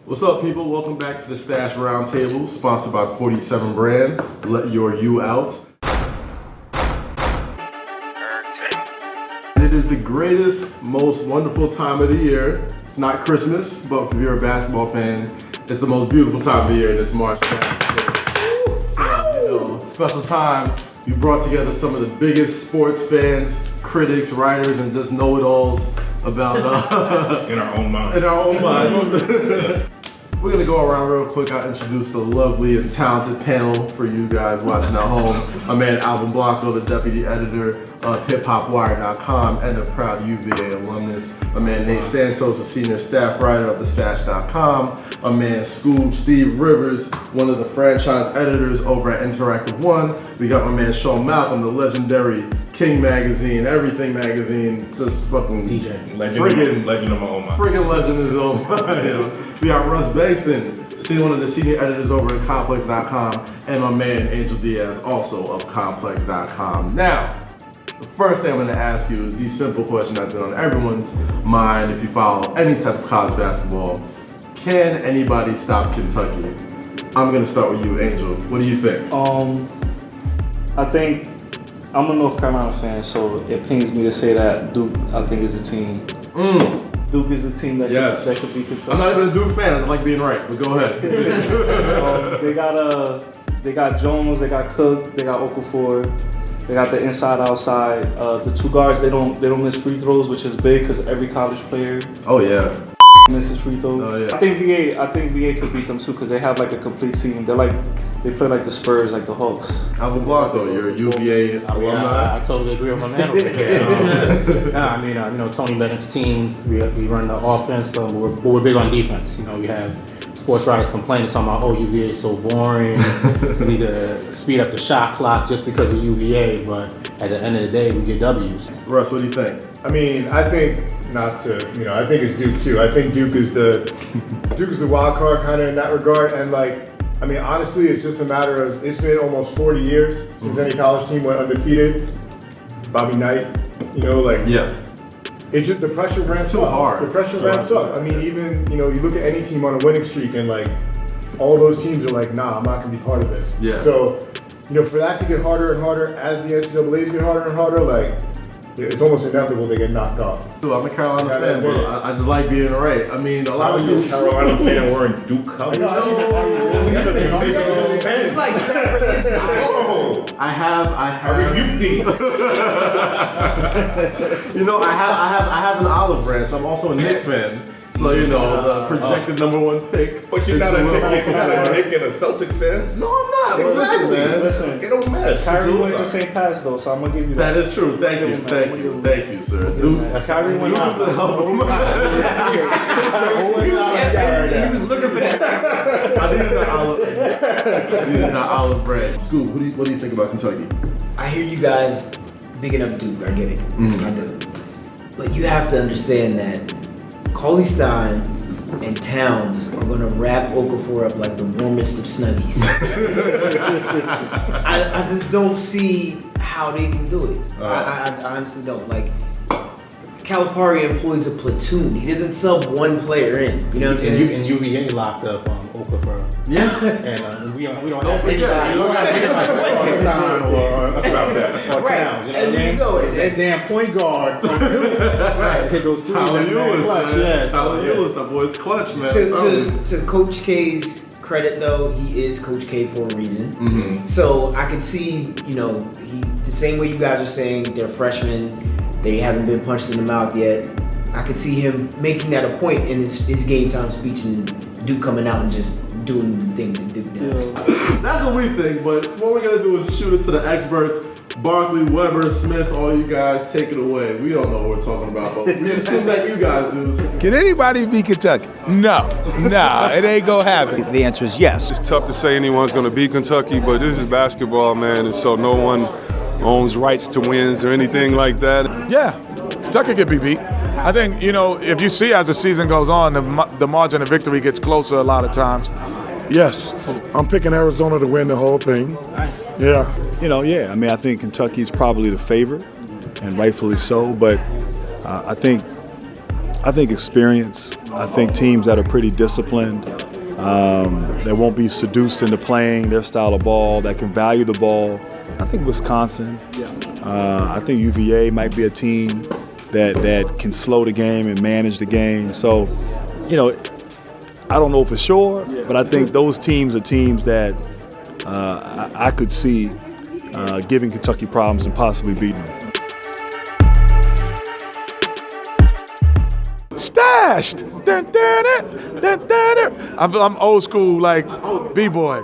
What's up, people? Welcome back to the Stash Roundtable, sponsored by 47 Brand. Let your you out. And it is the greatest, most wonderful time of the year. It's not Christmas, but if you're a basketball fan, it's the most beautiful time of the year, and it's March Madness. So, special time. We brought together some of the biggest sports fans, critics, writers, and just know-it-alls about in our own minds. In our own minds. We're gonna go around real quick. I'll introduce the lovely and talented panel for you guys watching at home. My man Alvin Blanco, the deputy editor of hiphopwire.com and a proud UVA alumnus. My man Nate Santos, a senior staff writer of thestash.com. My man Skoob, Steve Rivers, one of the franchise editors over at Interactive One. We got my man Sean Malcolm, the legendary King Magazine, Everything Magazine, just fucking DJ. Legend of my own mind. Friggin' legend is on mind. We got Russ Bengtson, one of the senior editors over at Complex.com, and my man Angel Diaz, also of Complex.com. Now, the first thing I'm gonna ask you is the simple question that's been on everyone's mind if you follow any type of college basketball. Can anybody stop Kentucky? I'm gonna start with you, Angel. What do you think? I think I'm a North Carolina fan, so it pains me to say that Duke, I think, is a team. Duke is a team that could beat Kentucky. I'm not even a Duke fan. I just like being right, but go ahead. They got Jones, they got Cook, they got Okafor, they got the inside outside. The two guards, they don't miss free throws, which is big because every college player misses free throws. Oh, yeah. I think VA could beat them too because they have like a complete team. They play like the Spurs, like the Hawks. Alvin Blanco, you're a UVA alumni. I totally agree with my man over here. Tony Bennett's team, we run the offense, so we're big on defense. We have sports writers complaining, talking about, UVA is so boring. We need to speed up the shot clock just because of UVA, but at the end of the day, we get W's. Russ, what do you think? I think I think it's Duke too. I think Duke is the wild card kind of in that regard, and honestly, it's just a matter of, it's been almost 40 years since any college team went undefeated. Bobby Knight, it's just the pressure ramps up. Hard. The pressure ramps up. Even you look at any team on a winning streak, and all those teams are like, nah, I'm not gonna be part of this. Yeah. So, for that to get harder and harder as the NCAA's get harder and harder, it's almost inevitable they get knocked off. Dude, I'm a Carolina fan, but I just like being right. A lot of you Carolina fan wearing Duke colors. It's like I have. I have an olive branch. I'm also a Knicks fan. So, the projected number one pick. But you're not a Nick and a Celtic fan? No, I'm not. Exactly. Listen, it don't matter. Kyrie went to St. Pat's though, so I'm gonna give you that. That is true. Thank you, sir. Kyrie went out. He was looking for that. I needed that olive branch. Skoob, what do you think about Kentucky? I hear you guys bigging up Duke. I get it. I do. But you have to understand that Cauley Stein and Towns are going to wrap Okafor up like the warmest of Snuggies. I just don't see how they can do it. I honestly don't. Calipari employs a platoon. He doesn't sub one player in. You know what I'm saying? And UVA locked up Okafor. Yeah. And we don't have anybody. We don't have anybody or Towns. And there you go. That damn point guard. Right. Hit those Tyler Eulis, Tyler Eulis, that boy's clutch, man. To Coach K's credit, though, he is Coach K for a reason. Mm-hmm. So I can see, the same way you guys are saying they're freshmen, they haven't been punched in the mouth yet. I could see him making that a point in his game time speech and Duke coming out and just doing the thing that Duke does. That's what we think, but what we're going to do is shoot it to the experts. Barkley, Weber, Smith, all you guys, take it away. We don't know what we're talking about, but we assume that you guys do. Can anybody beat Kentucky? No, it ain't gonna happen. The answer is yes. It's tough to say anyone's gonna beat Kentucky, but this is basketball, man, and so no one owns rights to wins or anything like that. Yeah, Kentucky can be beat. I think, if you see as the season goes on, the margin of victory gets closer a lot of times. Yes, I'm picking Arizona to win the whole thing. Yeah. I think Kentucky's probably the favorite, and rightfully so, but I think I think experience. I think teams that are pretty disciplined, that won't be seduced into playing their style of ball, that can value the ball. I think Wisconsin. I think UVA might be a team that can slow the game and manage the game. So, you know, I don't know for sure, but I think those teams are teams that I could see giving Kentucky problems and possibly beating them. Stashed. I'm old school, like B-boy.